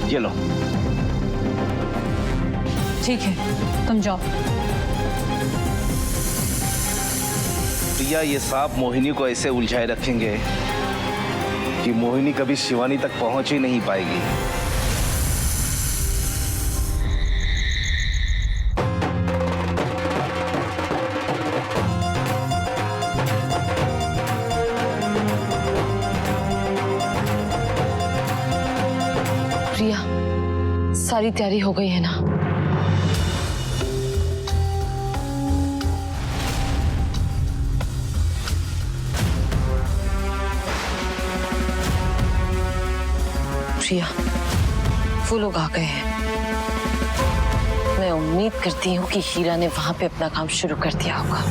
ये लो। ठीक है, तुम जाओ। प्रिया, ये सांप मोहिनी को ऐसे उलझाए रखेंगे कि मोहिनी कभी शिवानी तक पहुंच ही नहीं पाएगी। प्रिया, सारी तैयारी हो गई है ना? प्रिया, वो लोग आ गए हैं। मैं उम्मीद करती हूँ कि हीरा ने वहां पे अपना काम शुरू कर दिया होगा।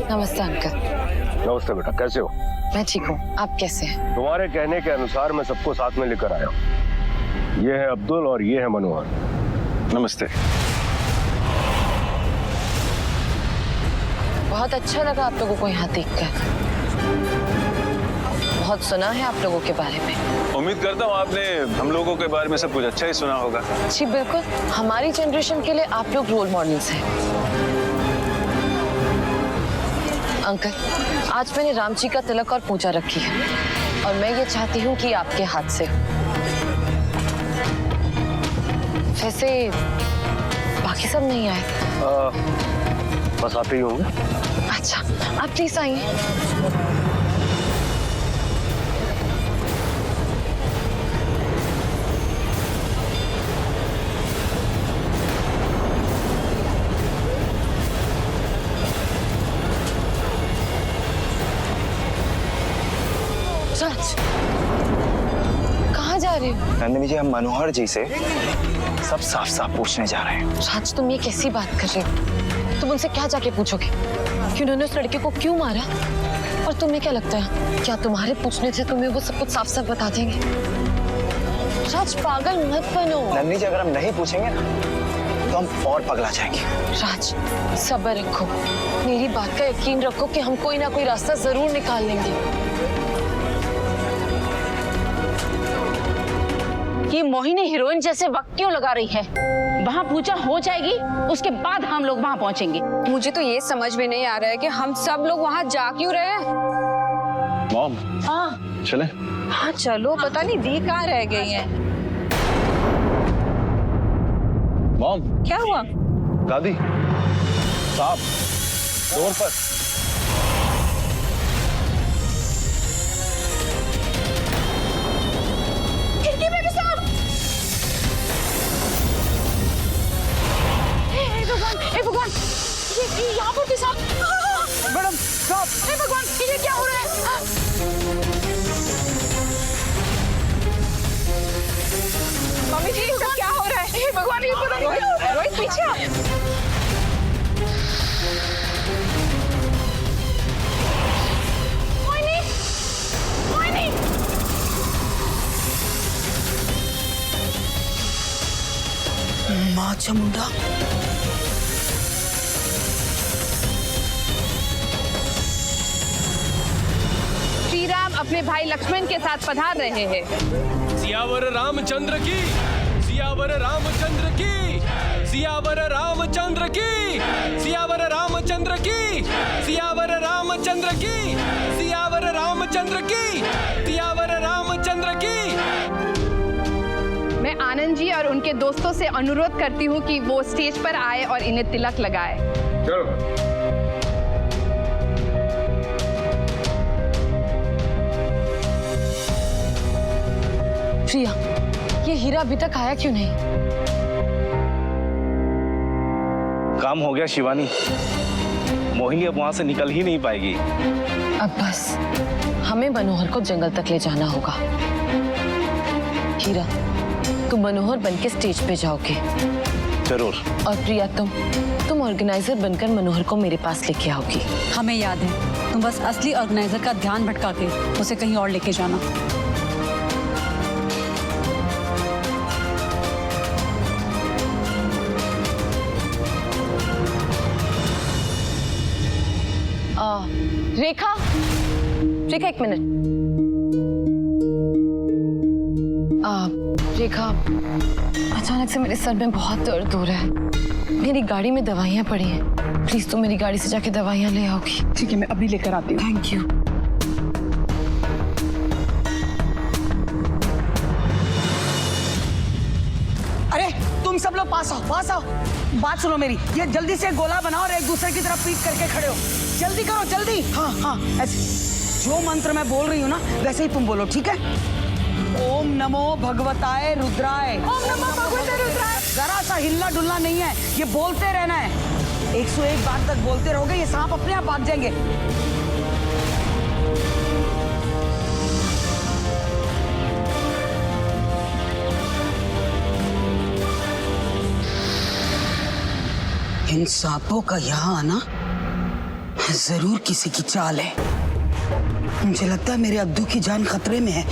नमस्ते अंकल। नमस्ते बेटा, कैसे हो? मैं ठीक हूँ, आप कैसे हैं? तुम्हारे कहने के अनुसार मैं सबको साथ में लेकर आया हूँ। ये है अब्दुल और ये है मनोहर। नमस्ते। बहुत अच्छा लगा आप लोगों को यहाँ देखकर। बहुत सुना है आप लोगों के बारे में। उम्मीद करता हूँ आपने हम लोगों के बारे में सब कुछ अच्छा ही सुना होगा। जी बिल्कुल, हमारी जनरेशन के लिए आप लोग रोल मॉडल्स हैं। अंकल, आज मैंने राम जी का तिलक और पूजा रखी है और मैं ये चाहती हूँ कि आपके हाथ से हो। वैसे बाकी सब नहीं आए? बस आप ही होंगे। अच्छा, आप प्लीज आइए। राज, कहाँ जा रहे हो? नंदिनी जी, हम मनोहर जी से सब साफ साफ पूछने जा रहे हैं। राज, तुम ये कैसी बात कर रहे हो? तुम उनसे क्या जाके पूछोगे कि उन्होंने उस लड़के को क्यों मारा? और तुम्हें क्या लगता है, क्या तुम्हारे पूछने से तुम्हें वो सब कुछ साफ साफ बता देंगे? राज, पागल मत बनो। नंदिनी जी, अगर हम नहीं पूछेंगे ना तो हम और पगला जाएंगे। राज, सब्र रखो, मेरी बात का यकीन रखो कि हम कोई ना कोई रास्ता जरूर निकाल लेंगे। ये मोहिनी हीरोइन जैसे वक्त क्यों लगा रही है? वहाँ पूजा हो जाएगी, उसके बाद हम लोग वहाँ पहुँचेंगे। मुझे तो ये समझ में नहीं आ रहा है कि हम सब लोग वहाँ जा क्यों रहे हैं। मॉम, हाँ चले? हाँ चलो, पता नहीं दी कहाँ रह गई है। मॉम, क्या हुआ? दादी, साहब, डोर पर। खिड़की में भी सांप। हे भगवान, ये यहाँ पर भी सांप। Madam, stop! हे भगवान, ये क्या हो रहा है? मम्मी जी, इसका क्या हो रहा है? हे भगवान, ये पता नहीं क्या हो रहा है। रोहित, पीछे आ। मोहिनी, मोहिनी। माँ चामुंडा, श्री राम अपने भाई लक्ष्मण के साथ पधार रहे हैं। सियावर रामचंद्र की, सियावर रामचंद्र की, सियावर रामचंद्र की, सियावर रामचंद्र की, सियावर रामचंद्र की, सियावर रामचंद्र की, सियावर रामचंद्र की। मैं आनंद जी और उनके दोस्तों से अनुरोध करती हूँ कि वो स्टेज पर आए और इन्हें तिलक लगाए। चलो। प्रिया, ये हीरा अभी तक आया क्यों नहीं? काम हो गया शिवानी, मोहिनी अब वहां से निकल ही नहीं पाएगी। अब बस हमें मनोहर को जंगल तक ले जाना होगा। हीरा, तुम मनोहर बन के स्टेज पे जाओगे जरूर। और प्रिया तुम ऑर्गेनाइजर बनकर मनोहर को मेरे पास लेके आओगी। हमें याद है, तुम बस असली ऑर्गेनाइजर का ध्यान भटका के उसे कहीं और लेके जाना। रेखा, रेखा एक मिनट। रेखा, अचानक से मेरे सर में बहुत दर्द हो रहा है। मेरी गाड़ी में दवाइयाँ पड़ी हैं। प्लीज तुम मेरी गाड़ी से जाके दवाइयाँ ले आओगी। ठीक है, मैं अभी लेकर आती हूँ। Thank you. अरे तुम सब लोग पास आओ, पास आओ। बात सुनो मेरी, ये जल्दी से गोला बनाओ और एक दूसरे की तरफ पीट करके खड़े हो। जल्दी करो, जल्दी। हाँ हाँ, ऐसे जो मंत्र मैं बोल रही हूँ ना वैसे ही तुम बोलो, ठीक है? ओम नमो भगवताय रुद्राय। ओम नमो भगवताय रुद्राय। जरा सा हिलना डुलना नहीं है, ये बोलते रहना है। 101 बार तक बोलते रहोगे, ये सांप अपने आप भाग जाएंगे। इन सांपों का यहाँ आना जरूर किसी की चाल है। मुझे लगता है मेरे अब्दू की जान खतरे में है।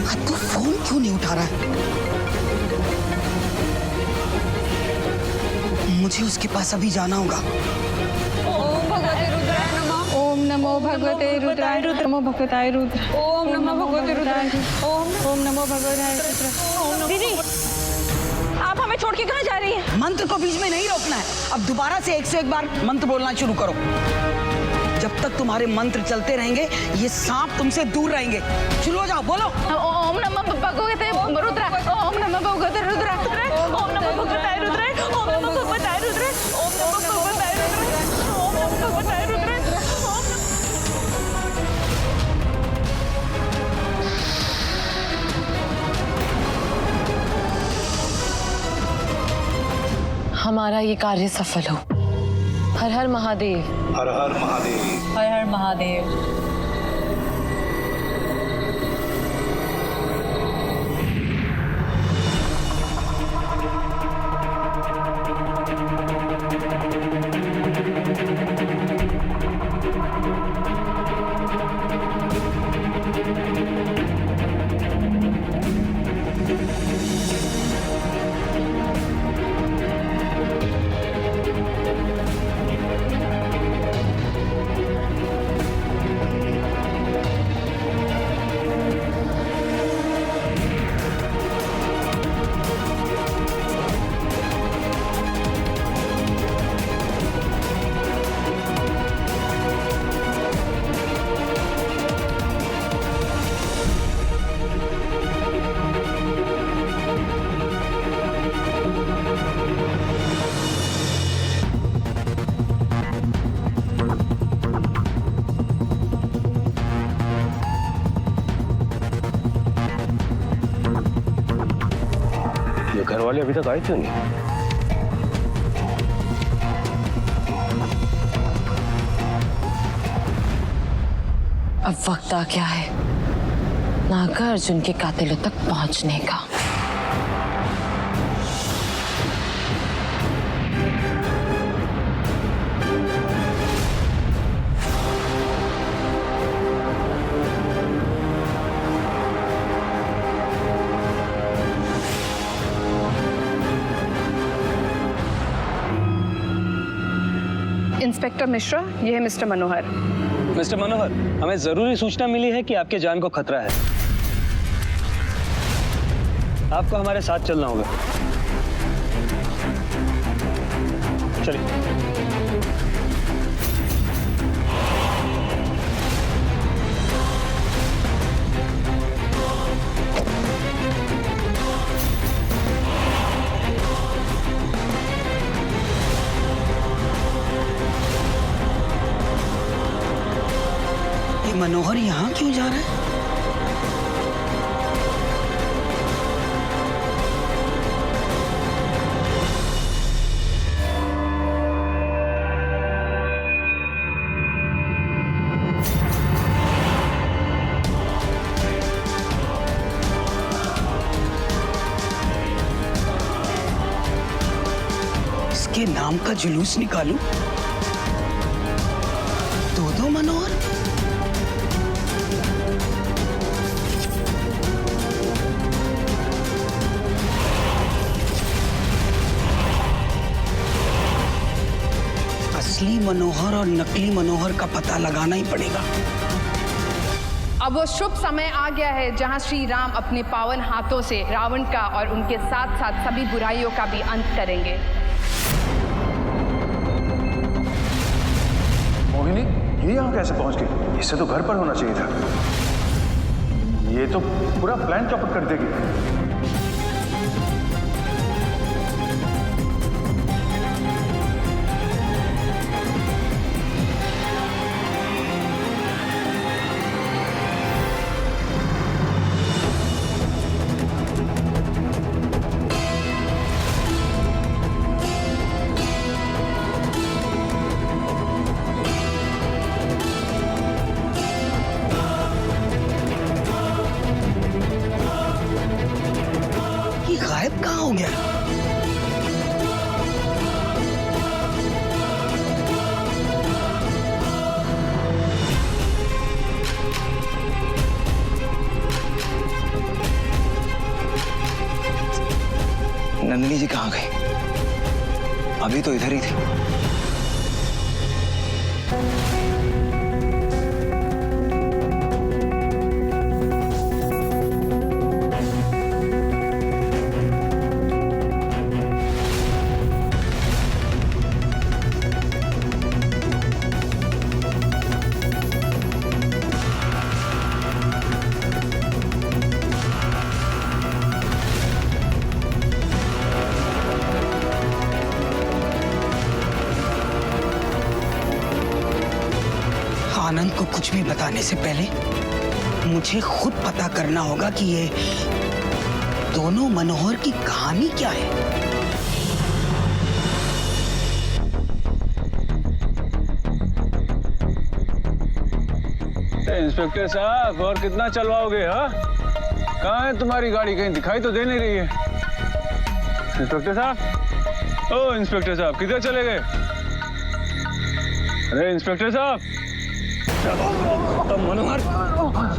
अब्दू फोन क्यों नहीं उठा रहा है? मुझे उसके पास अभी जाना होगा। ओम नमो भगवते रुद्राय। नमो भगवताय रुद्र। ओम नमो भगवते रुद्राय। ओम नमो भगवताय रुद्र। दीदी, आप हमें छोड़ के कहाँ जा रही हैं? मंत्र को बीच में नहीं रोकना है। अब दोबारा से 101 बार मंत्र बोलना शुरू करो। जब तक तुम्हारे मंत्र चलते रहेंगे ये सांप तुमसे दूर रहेंगे। शुरू हो जाओ, बोलो। ओम नमो भगवते रुद्र। ओम नमो भगवते रुद्र। ओम नमो भगवताय रुद्र। ओम नमो भगवताय रुद्र। ओम नमो भगवताय रुद्र। ओम नमो भगवताय रुद्र। हमारा ये कार्य सफल हो। हर हर महादेव। हर हर महादेव। हर हर महादेव। घर वाले अभी तक आए क्यों नहीं? अब वक्त आ गया है नागार्जुन के कातिलों तक पहुंचने का। इंस्पेक्टर मिश्रा, ये है मिस्टर मनोहर। मिस्टर मनोहर, हमें जरूरी सूचना मिली है कि आपके जान को खतरा है। आपको हमारे साथ चलना होगा। चलिए। मनोहर यहाँ क्यों जा रहा है? इसके नाम का जुलूस निकालूं? दो मनोहर? असली मनोहर और नकली मनोहर का पता लगाना ही पड़ेगा। अब वो शुभ समय आ गया है जहां श्री राम अपने पावन हाथों से रावण का और उनके साथ साथ सभी बुराइयों का भी अंत करेंगे। मोहिनी, ये यहाँ कैसे पहुंच गई? इससे तो घर पर होना चाहिए था। ये तो पूरा प्लान चौपट कर देगी। गायब कहाँ हो गया? नंदिनी जी कहाँ गई? अभी तो इधर ही थी। आनंद को कुछ भी बताने से पहले मुझे खुद पता करना होगा कि ये दोनों मनोहर की कहानी क्या है। इंस्पेक्टर साहब, और कितना चलवाओगे? हाँ, कहाँ है तुम्हारी गाड़ी? कहीं दिखाई तो दे नहीं रही है। इंस्पेक्टर साहब, ओ इंस्पेक्टर साहब, किधर चले गए? अरे इंस्पेक्टर साहब, तो मनोहर,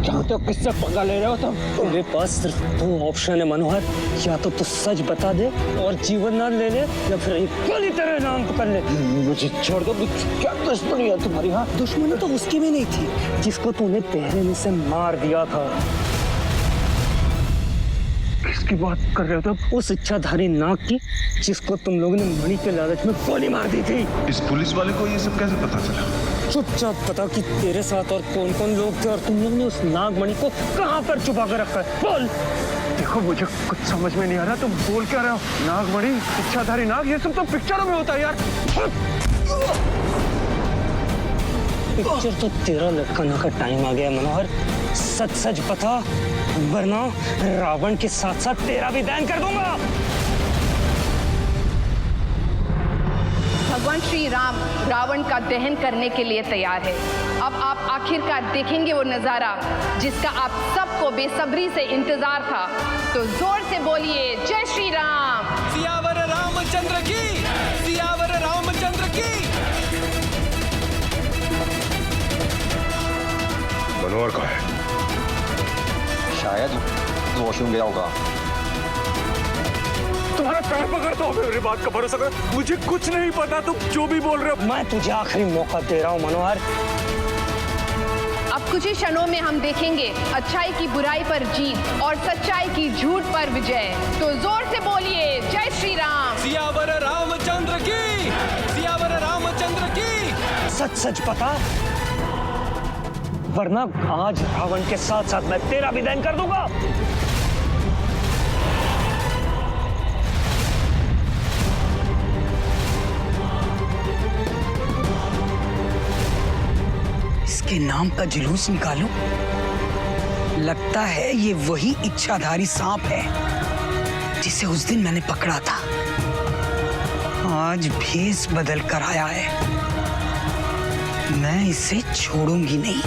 क्या तो किससे पंगा ले रहे हो तुम? तेरे पास सिर्फ दो ऑप्शन है मनोहर, या तो तू सच बता दे और जीवन ना ले ले, या फिर एक गोली तेरे नाम पर कर ले। मुझे छोड़ दो। क्या दुश्मनी है तुम्हारी? हाँ, दुश्मनी तो उसकी भी नहीं थी जिसको तूने पहले में से मार दिया था। किसकी बात कर रहे हो तुम? उस इच्छाधारी नाग की, जिसको तुम लोगों ने मणि के लालच में गोली मार दी थी। इस पुलिस वाले को ये सब कैसे पता चला? चुपचाप बता कि तेरे साथ और कौन कौन लोग थे और तुम लोग ने उस नागमणि को कहाँ पर छुपा कर रखा है? बोल। देखो, मुझे कुछ समझ में नहीं आ रहा, तुम बोल क्या रहे हो? नागमणि, इच्छाधारी नाग, ये सब तो पिक्चरों में होता है यार। पिक्चर तो तेरा लटकाने का टाइम आ गया मनोहर। सच सच बता, वरना रावण के साथ साथ तेरा भी दहन कर दूंगा। भगवान श्री राम रावण का दहन करने के लिए तैयार है। अब आप आखिरकार देखेंगे वो नजारा जिसका आप सबको बेसब्री से इंतजार था। तो जोर से बोलिए, जय श्री राम। सियावर रामचंद्र की, सियावर रामचंद्र की। मनोहर कहाँ है? शायद वॉशरूम गया होगा। तुम्हारा पैर पकड़ता हूँ, मेरी बात का भरोसा कर। मुझे कुछ नहीं पता, तुम जो भी बोल रहे हो। मैं तुझे आखिरी मौका दे रहा हूँ मनोहर। अब कुछ ही क्षणों में हम देखेंगे अच्छाई की बुराई पर जीत और सच्चाई की झूठ पर विजय। तो जोर से बोलिए, जय श्री राम। सियावर रामचंद्र की, सियावर रामचंद्र की। सच सच बता, वरना आज रावण के साथ साथ मैं तेरा भी दहन कर दूंगा। इसके नाम का जुलूस निकालो। लगता है ये वही इच्छाधारी सांप है जिसे उस दिन मैंने पकड़ा था। आज भेष बदल कर आया है। मैं इसे छोड़ूंगी नहीं।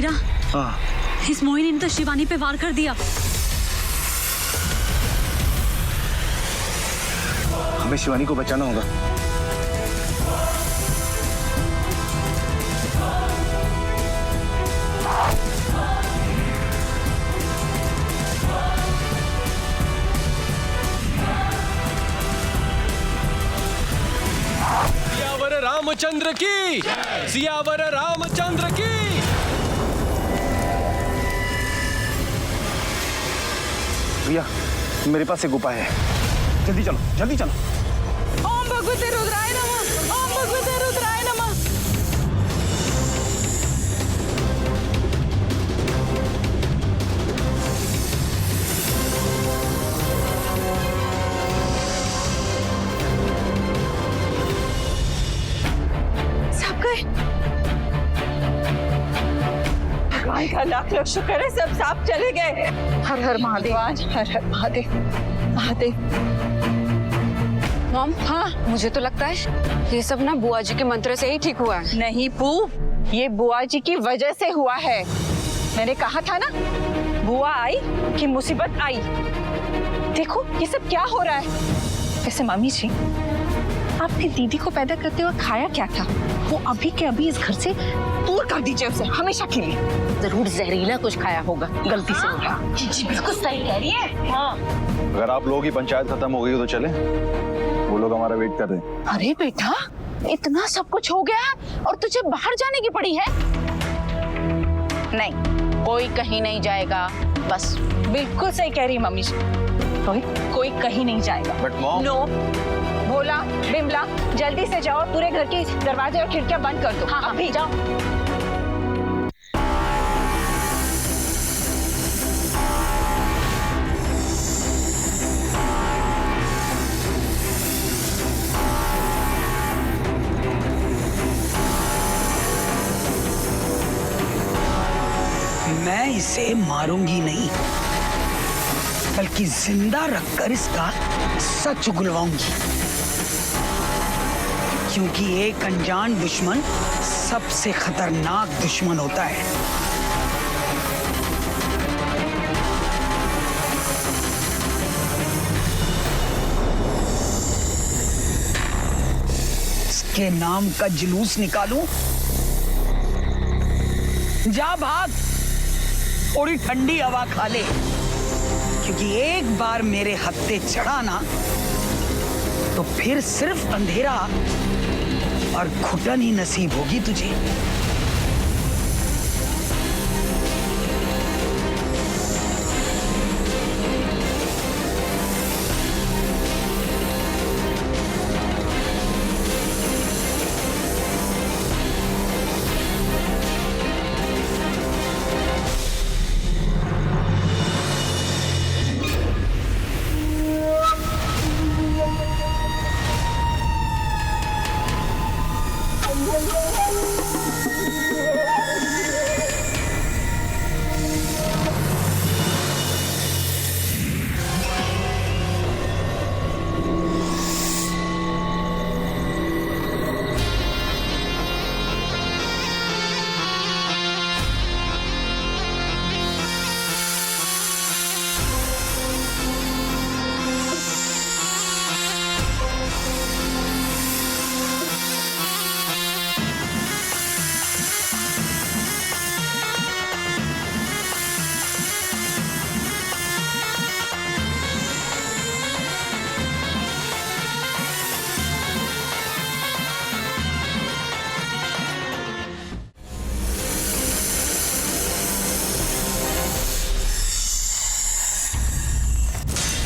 वीरा, हाँ, इस मोहिनी ने तो शिवानी पे वार कर दिया। हमें शिवानी को बचाना होगा। सियावर रामचंद्र की, सियावर रामचंद्र की। भैया, मेरे पास एक उपाय है, जल्दी चलो, जल्दी चलो। ओम भगवते रुद्राय नमः, ओम भगवते रुद्राय नमः। सब गए। भगवान का लाख लाख शुक्र है, सब सांप चले गए। हर हर महादेव, हर हर महादेव, महादेव। मॉम, हाँ, मुझे तो लगता है ये सब ना बुआ जी के मंत्र से ही ठीक हुआ है। नहीं पू, ये बुआ जी की वजह से हुआ है। मैंने कहा था ना, बुआ आई कि मुसीबत आई। देखो ये सब क्या हो रहा है। वैसे मामी जी, आपने दीदी को पैदा करते हुए खाया क्या था? वो अभी के अभी इस घर से दूर कर दीजिए उसे, हमेशा के लिए। जरूर जहरीला कुछ खाया होगा, गलती से होगा। जी बिल्कुल सही कह रही है। हाँ। अगर आप लोगों की पंचायत खत्म हो गई तो चले, वो लोग हमारा वेट कर रहे हैं। अरे बेटा, इतना सब कुछ हो गया और तुझे बाहर जाने की पड़ी है? नहीं, कोई कहीं नहीं जाएगा। बस बिल्कुल सही कह रही है मम्मी जी, कोई कहीं नहीं जाएगा। बट मॉम, नो, भोला, बिमला, जल्दी से जाओ, पूरे घर के दरवाजे और खिड़कियां बंद कर दो। हाँ, अभी जाओ। मैं इसे मारूंगी नहीं, बल्कि जिंदा रखकर इसका सच उगलवाऊंगी। क्योंकि एक अनजान दुश्मन सबसे खतरनाक दुश्मन होता है। इसके नाम का जुलूस निकालूं? जा भाग, थोड़ी ठंडी हवा खा ले, क्योंकि एक बार मेरे हत्थे चढ़ा ना तो फिर सिर्फ अंधेरा और घुटन ही नसीब होगी तुझे।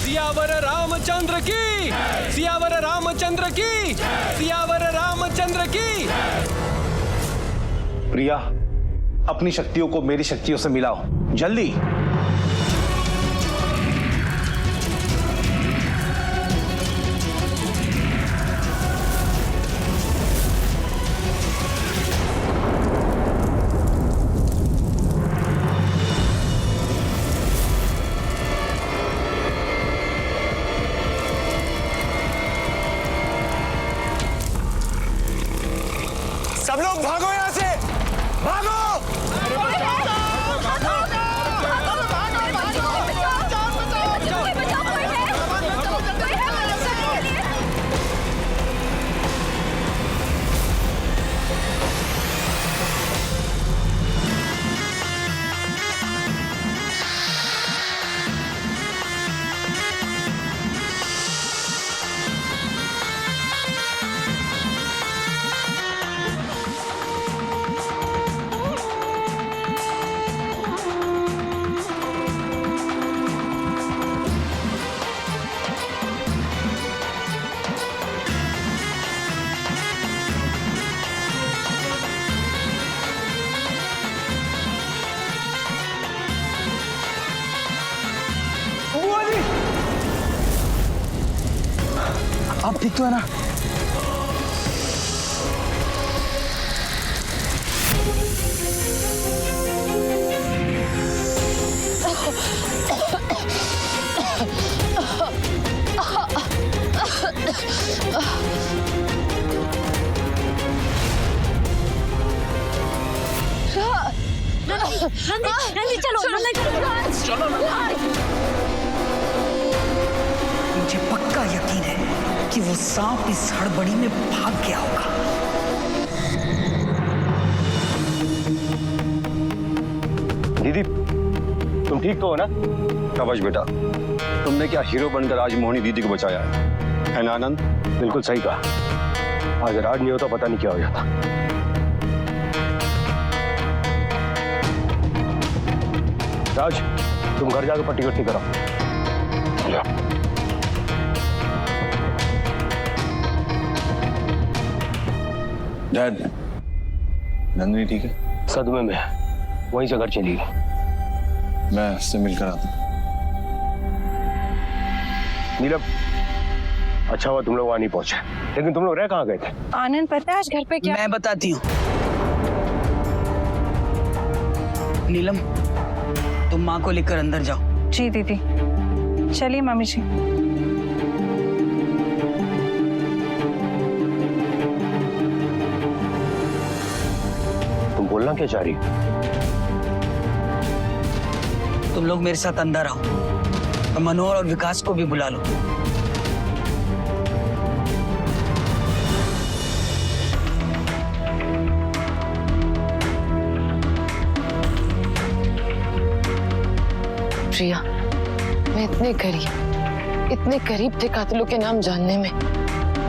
सियावर रामचंद्र की, सियावर रामचंद्र की, सियावर रामचंद्र की। प्रिया, अपनी शक्तियों को मेरी शक्तियों से मिलाओ, जल्दी। सब लोग भागो यहाँ से, भागो। ठीक तो है ना? नंदी चलो, चलो। मुझे पक्का यकीन है कि वो सांप इस हड़बड़ी में भाग गया होगा। दीदी, तुम ठीक तो हो ना? शाबाश बेटा, तुमने क्या हीरो बनकर आज मोहिनी दीदी को बचाया है ना आनंद? बिल्कुल सही कहा। आज राज नहीं होता पता नहीं क्या हो जाता। राज, तुम घर जाकर पट्टी कट्टी करो। डैड, नंदिनी ठीक है? सदमे में है, वहीं से घर चली गई। मैं उससे मिलकर आता हूँ। नीलम, अच्छा हुआ तुम लोग वहां नहीं पहुंचे, लेकिन तुम लोग रह कहाँ गए थे? आनंद पता है आज घर पे क्या? मैं बताती हूँ। नीलम, तुम माँ को लेकर अंदर जाओ। जी दीदी, चलिए मम्मी जी। तुम बोलना क्या चाह रही? तुम लोग मेरे साथ अंदर आओ और मनोहर और विकास को भी बुला लो। प्रिया, मैं इतने करीब थे कातिलों के नाम जानने में।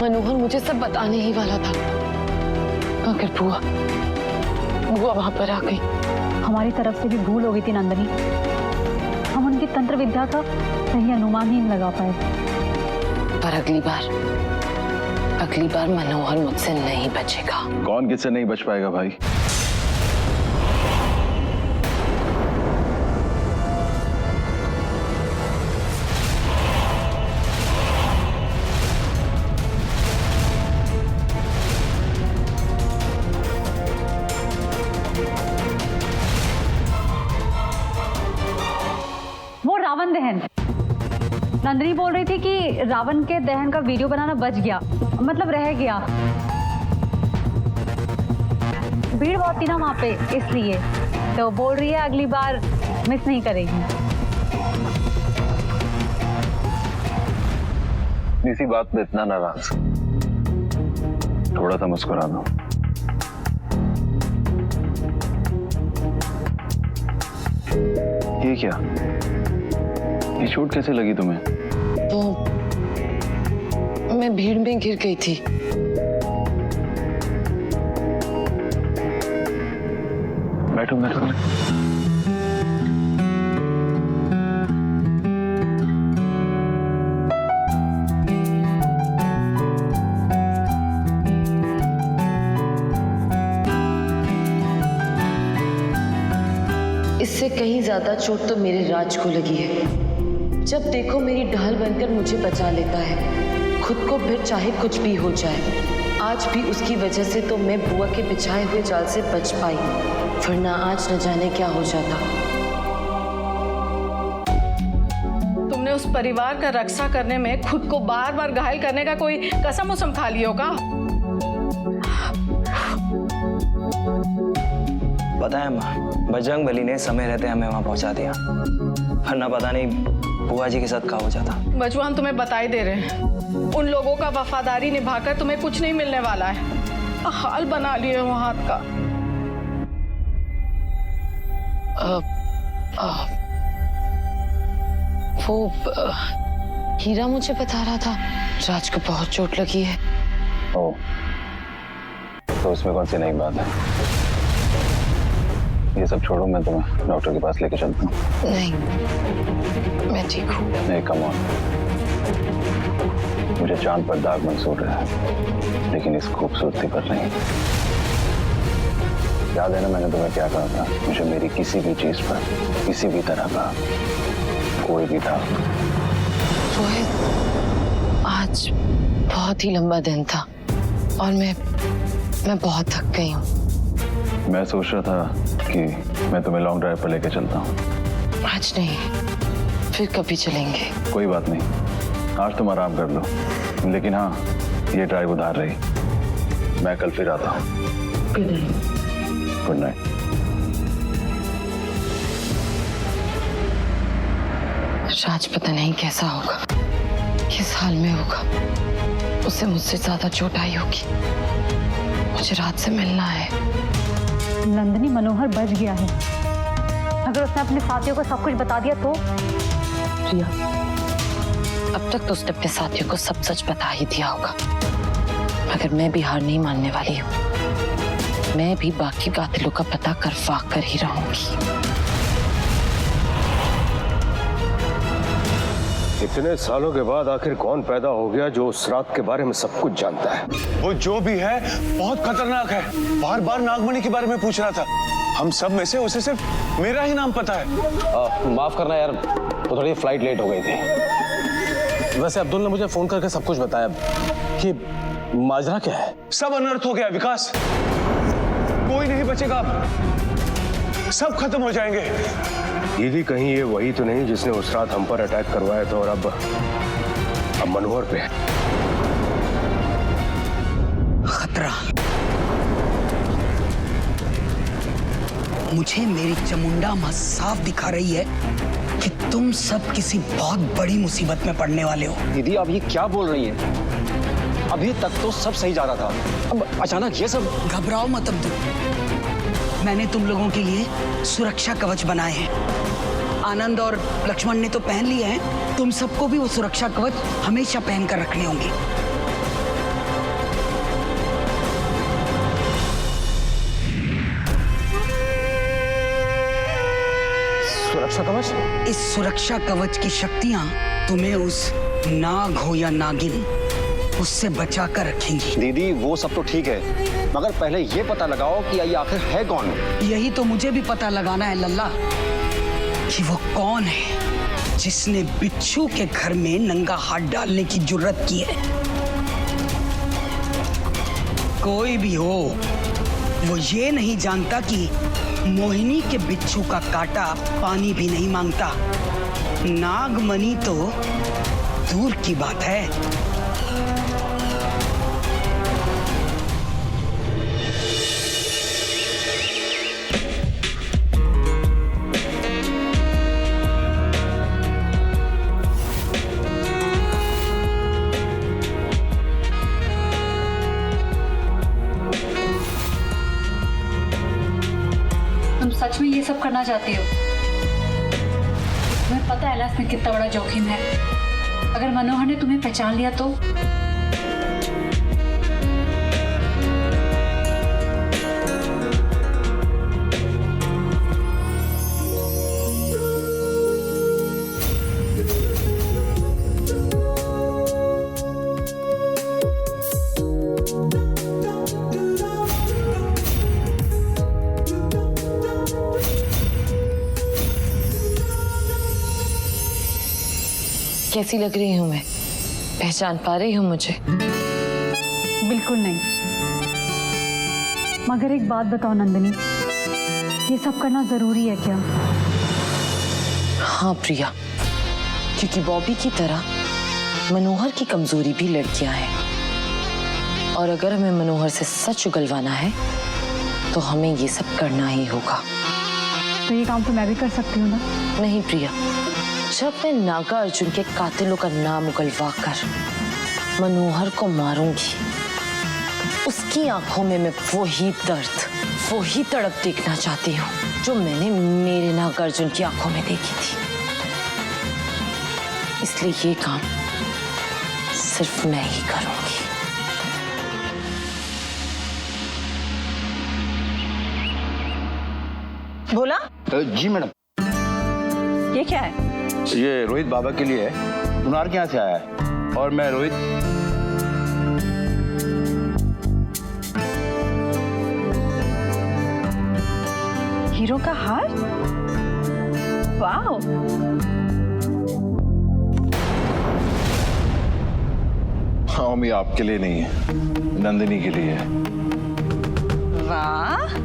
मनोहर मुझे सब बताने ही वाला था, मगर बुआ वहां पर आ गई। हमारी तरफ से भी भूल हो गई थी नंदिनी। हम उनकी तंत्र विद्या का सही अनुमान ही नहीं लगा पाए। पर अगली बार मनोहर मुझसे नहीं बचेगा। कौन किससे नहीं बच पाएगा भाई? वो रावण दहन। नंदिनी बोल रही थी कि रावण के दहन का वीडियो बनाना बच गया, मतलब रह गया। भीड़ बहुत थी ना वहां पे, इसलिए तो बोल रही है अगली बार मिस नहीं करेगी। इसी बात में इतना नाराज, थोड़ा सा मुस्कुरा दो। ये क्या? ये चोट कैसे लगी तुम्हें? तो मैं भीड़ में गिर गई थी। बैठो बैठो। इससे कहीं ज्यादा चोट तो मेरे राज को लगी है। जब देखो मेरी ढाल बनकर मुझे बचा लेता है, खुद को फिर चाहे कुछ भी हो जाए। आज भी उसकी वजह से तो मैं बुआ के बिछाए हुए जाल से बच पाई, वरना आज न जाने क्या हो जाता। तुमने उस परिवार का रक्षा करने में खुद को बार बार घायल करने का कोई कसम उसम खा लियो का? पता है माँ, बजरंग बली ने समय रहते हमें वहां पहुंचा दिया, वरना पता नहीं बुआ जी के साथ क्या हो जाता। बचवा, हम तुम्हें बता ही दे रहे हैं, उन लोगों का वफादारी निभाकर तुम्हें कुछ नहीं मिलने वाला है। हाल बना लिए हो हाथ का। वो हीरा मुझे बता रहा था राज को बहुत चोट लगी है। ओ, तो उसमें कौन सी नई बात है? ये सब छोड़ो, मैं तुम्हें डॉक्टर के पास लेके चलता हूँ। नहीं, मैं ठीक हूँ। नहीं, कम ऑन। मुझे चांद पर दाग मंजूर है, लेकिन इस खूबसूरती पर नहीं। याद है ना मैंने तुम्हें क्या कहा था? मुझे मेरी किसी भी चीज पर, किसी भी तरह का कोई भी दाग। रोहित, आज बहुत ही लंबा दिन था और मैं बहुत थक गई हूँ। मैं सोच रहा था कि मैं तुम्हें लॉन्ग ड्राइव पर लेके चलता हूँ। आज नहीं, फिर कभी चलेंगे। कोई बात नहीं, आज तुम आराम कर लो, लेकिन हाँ, ये ड्राइव उधार रही। मैं कल फिर आता हूँ। Good night. राज पता नहीं कैसा होगा, किस हाल में होगा। उसे मुझसे ज्यादा चोट आई होगी। मुझे रात से मिलना है। नंदिनी, मनोहर बच गया है। अगर उसने अपने साथियों को सब कुछ बता दिया तो? प्रिया, अब तक तो उसने अपने साथियों को सब सच बता ही दिया होगा, मगर मैं भी हार नहीं मानने वाली हूँ। मैं भी बाकी कातिलों का पता करवा कर ही रहूंगी। इतने सालों के बाद आखिर कौन पैदा हो गया जो उस रात के बारे में सब कुछ जानता है? वो जो भी है बहुत खतरनाक है। बार बार नागमणि के बारे में पूछ रहा था। हम सब में से उसे सिर्फ मेरा ही नाम पता है। माफ करना यार, वो थोड़ी फ्लाइट लेट हो गई थी। वैसे अब्दुल ने मुझे फोन करके सब कुछ बताया कि माजरा क्या है। सब अनर्थ हो गया विकास, कोई नहीं बचेगा अब, सब खत्म हो जाएंगे। दीदी कहीं ये वही तो नहीं जिसने उस रात हम पर अटैक करवाया था और अब मनोहर पे है खतरा। मुझे मेरी चमुंडा मां साफ दिखा रही है कि तुम सब किसी बहुत बड़ी मुसीबत में पड़ने वाले हो। दीदी आप ये क्या बोल रही हैं? अभी तक तो सब सही जा रहा था, अब अचानक ये सब। घबराओ मत अब्दुल, मैंने तुम लोगों के लिए सुरक्षा कवच बनाए हैं। आनंद और लक्ष्मण ने तो पहन लिए हैं, तुम सबको भी वो सुरक्षा कवच हमेशा पहन कर रखने होंगे। सुरक्षा कवच? इस सुरक्षा कवच की शक्तियां तुम्हें उस नाग हो या नागिन, उससे बचा कर रखेंगी। दीदी वो सब तो ठीक है, मगर पहले ये पता लगाओ कि ये आखिर है कौन। यही तो मुझे भी पता लगाना है लल्ला, कि वो कौन है जिसने बिच्छू के घर में नंगा हाथ डालने की जुर्रत की है। कोई भी हो, वो ये नहीं जानता कि मोहिनी के बिच्छू का कांटा पानी भी नहीं मांगता। नागमणि तो दूर की बात है। सच में ये सब करना चाहती हो? तुम्हें पता है ना इसमें कितना बड़ा जोखिम है। अगर मनोहर ने तुम्हें पहचान लिया तो? कैसी लग रही हूँ मैं? पहचान पा रही हूँ मुझे? बिल्कुल नहीं। मगर एक बात बताओ नंदिनी, ये सब करना जरूरी है क्या? हाँ प्रिया, क्योंकि बॉबी की तरह मनोहर की कमजोरी भी लड़कियां हैं, और अगर हमें मनोहर से सच उगलवाना है तो हमें ये सब करना ही होगा। तो ये काम तो मैं भी कर सकती हूँ ना? नहीं प्रिया, जब मैं नागा अर्जुन के कातिलों का नाम उगलवा कर मनोहर को मारूंगी, उसकी आंखों में मैं वही दर्द, वही तड़प देखना चाहती हूँ जो मैंने मेरे नागा अर्जुन की आंखों में देखी थी। इसलिए ये काम सिर्फ मैं ही करूंगी। बोला? जी मैडम। ये क्या है? ये रोहित बाबा के लिए है। मुनार के यहाँ से आया है और मैं रोहित। हीरो का हार? वाओ! हाँ मम्मी, आपके लिए नहीं है, नंदिनी के लिए है। वाह,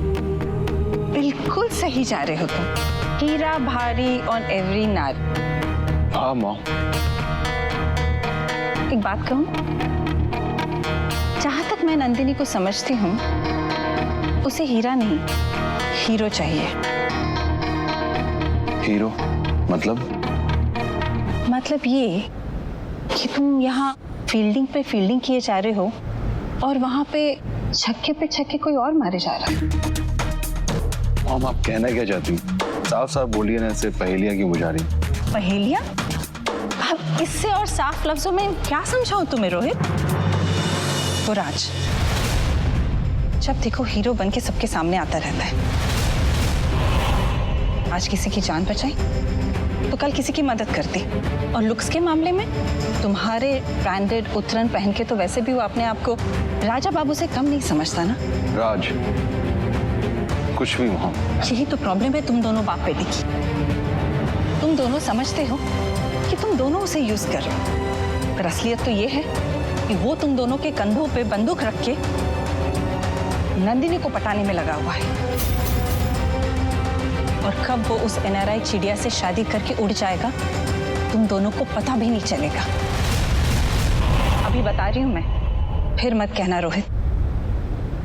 बिल्कुल सही जा रहे हो तुम। हीरा भारी ऑन एवरी नार। हाँ मॉम। एक बात कहूं, जहां तक मैं नंदिनी को समझती हूँ, उसे हीरा नहीं, हीरो चाहिए। हीरो मतलब ये कि तुम यहाँ फील्डिंग पे फील्डिंग किए जा रहे हो और वहां पे छक्के कोई और मारे जा रहा है। मॉम, आप कहना क्या चाहती? साफ साफ बोलिए ना, ऐसे पहेलियां क्यों बुझा रही? पहेलियां? अब इससे और साफ लफ्जों में क्या समझाऊं तुम्हें रोहित? तो राज, जब देखो हीरो बन के सबके सामने आता रहता है। आज किसी की जान बचाई तो कल किसी की मदद करती, और लुक्स के मामले में तुम्हारे ब्रांडेड उतरन पहन के तो वैसे भी वो अपने आप को राजा बाबू से कम नहीं समझता ना। राज, कुछ भी मॉम। यही तो प्रॉब्लम है तुम दोनों बाप बेटी की। तुम दोनों समझते हो कि तुम दोनों उसे यूज कर रहे हो, पर असलियत तो ये है कि वो तुम दोनों के कंधों पे बंदूक रख के नंदिनी को पटाने में लगा हुआ है। और कब वो उस एनआरआई चिड़िया से शादी करके उड़ जाएगा, तुम दोनों को पता भी नहीं चलेगा। अभी बता रही हूं मैं, फिर मत कहना रोहित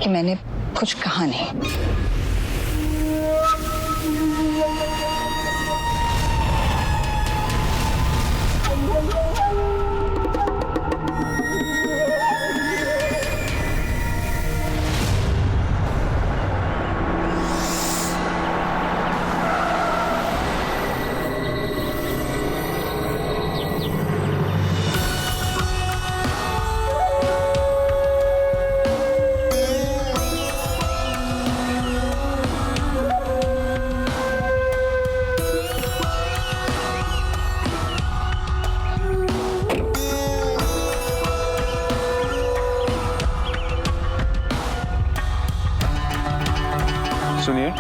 कि मैंने कुछ कहा नहीं। सुनिए,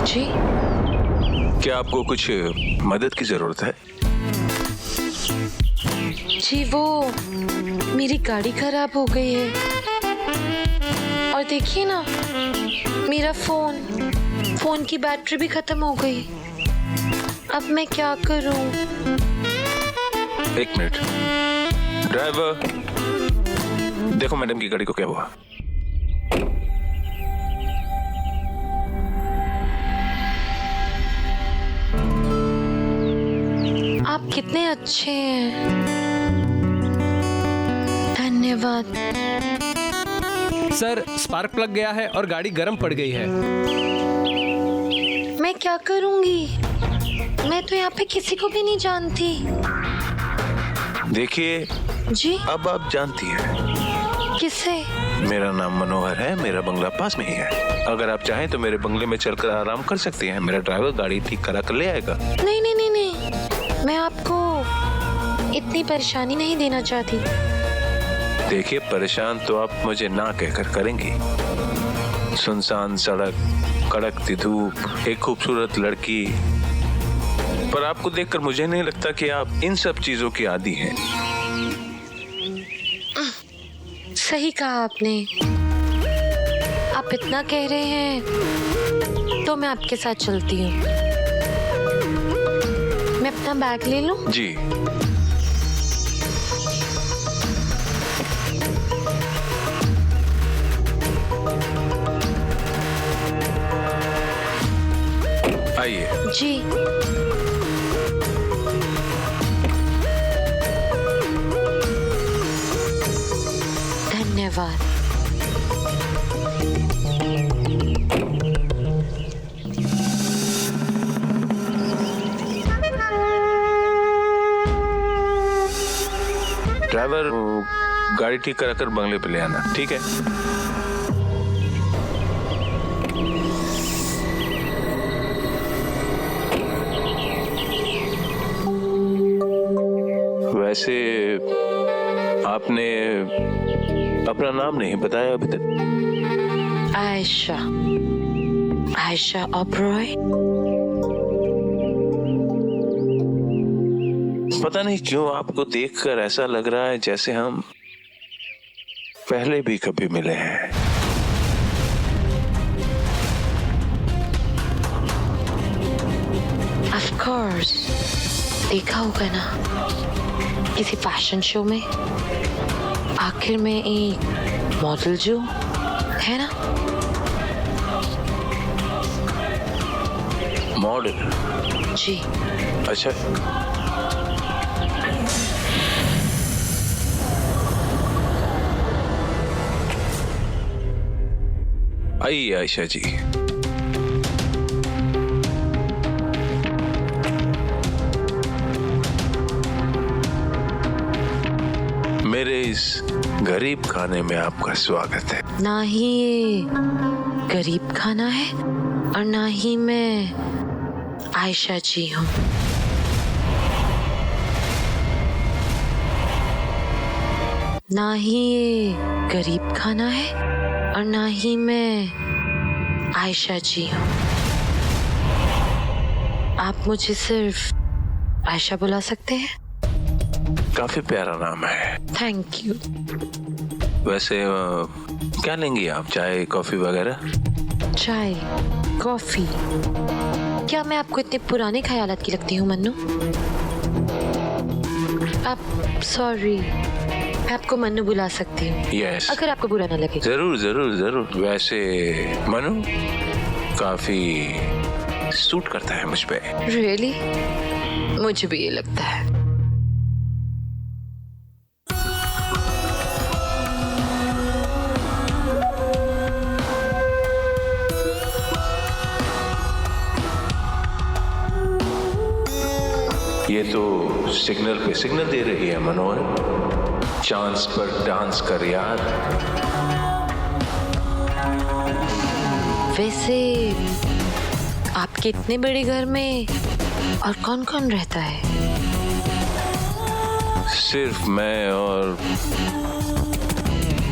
जी, क्या आपको कुछ मदद की जरूरत है? जी वो मेरी गाड़ी खराब हो गई है, और देखिए ना, मेरा फोन की बैटरी भी खत्म हो गई। अब मैं क्या करूं? एक मिनट, ड्राइवर, देखो मैडम की गाड़ी को क्या हुआ। आप कितने अच्छे हैं, धन्यवाद। सर, स्पार्क प्लग गया है और गाड़ी गर्म पड़ गई है। मैं क्या करूंगी? मैं तो यहाँ पे किसी को भी नहीं जानती। देखिए जी, अब आप जानती हैं। किसे? मेरा नाम मनोहर है, मेरा बंगला पास में ही है। अगर आप चाहें तो मेरे बंगले में चलकर आराम कर सकती हैं। मेरा ड्राइवर गाड़ी ठीक करा कर ले आएगा। नहीं नहीं नहीं नहीं, मैं आपको इतनी परेशानी नहीं देना चाहती। देखिए, परेशान तो आप मुझे ना कहकर करेंगी। सुनसान सड़क, कड़कती धूप, एक खूबसूरत लड़की, पर आपको देखकर मुझे नहीं लगता कि आप इन सब चीजों की आदी हैं। सही कहा आपने। आप इतना कह रहे हैं तो मैं आपके साथ चलती हूँ। मैं अपना बैग ले लूं? जी। आइए। जी। धन्यवाद। ड्राइवर, गाड़ी ठीक कराकर बंगले पे ले आना, ठीक है? वैसे आपने अपना नाम नहीं बताया अभी तक। आयशा, आयशा ओबरॉय। पता नहीं क्यों आपको देखकर ऐसा लग रहा है जैसे हम पहले भी कभी मिले हैं। Of course, देखा होगा ना किसी फैशन शो में, आखिर में एक मॉडल जो है ना। मॉडल? जी। अच्छा, आइए आयशा जी। मेरे इस गरीब खाने में आपका स्वागत है। ना ही ये गरीब खाना है और ना ही मैं आयशा जी हूँ। ना ही ये गरीब खाना है और ना ही मैं आयशा जी हूँ। आप मुझे सिर्फ आयशा बुला सकते हैं। काफी प्यारा नाम है। Thank you. वैसे क्या लेंगी आप, चाय कॉफी वगैरह? चाय कॉफी? क्या मैं आपको इतने पुराने ख्यालात की लगती हूँ मन्नू? आप सॉरी, मैं आपको मन्नू बुला सकती हूँ। यस, अगर आपको बुरा ना लगे। जरूर जरूर जरूर। वैसे मनु काफी सूट करता है मुझ पे। रियली? मुझे भी ये लगता है। ये तो सिग्नल पे सिग्नल दे रही है मनोहर। चांस पर डांस कर यार। वैसे आपके इतने बड़े घर में और कौन कौन रहता है? सिर्फ मैं और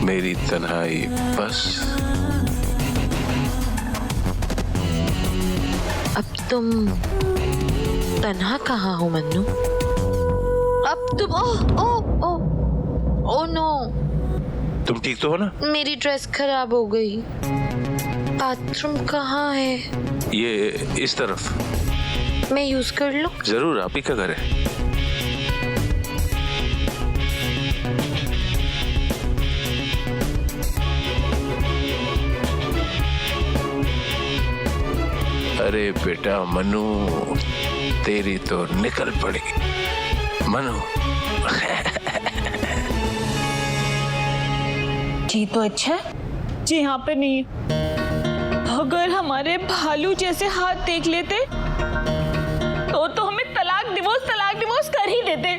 मेरी तन्हाई बस। अब तुम तन्हा कहाँ हो मन्नू? अब तुम ओह नो। तुम ठीक तो हो ना? मेरी ड्रेस खराब हो गई। बाथरूम कहाँ है? ये इस तरफ। मैं यूज कर लूं? जरूर, आप ही का घर है। अरे बेटा मनु, तेरी तो निकल पड़ी मनु। जी तो अच्छा है जी, यहाँ पे नहीं। अगर हमारे भालू जैसे हाथ देख लेते तो हमें तलाक डिवोर्स कर ही देते।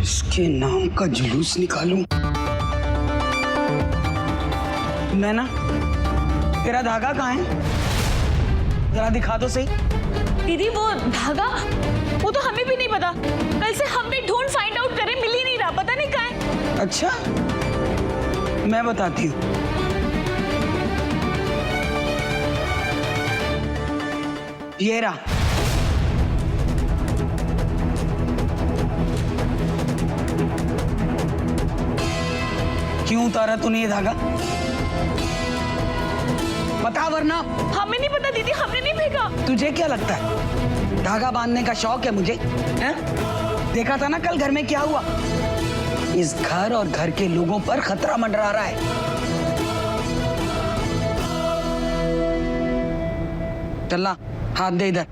इसके नाम का जुलूस निकालूं। नैना, तेरा धागा कहाँ है? जरा दिखा दो सही। दीदी वो धागा, वो तो हमें भी नहीं पता। कल से हम भी ढूंढ फाइंड आउट करें, मिल ही नहीं रहा, पता नहीं कहाँ है। अच्छा, मैं बताती हूँ। ये रहा। क्यों उतारा तूने ये धागा? बता वरना। हमें नहीं पता दीदी, हमने नहीं फेंका। तुझे क्या लगता है धागा बांधने का शौक है मुझे? हैं? देखा था ना कल घर में क्या हुआ? इस घर और घर के लोगों पर खतरा मंडरा रहा है। चलना, हाथ दे इधर।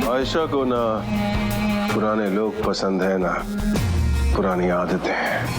आयशा को ना पुराने लोग पसंद है ना पुरानी आदतें।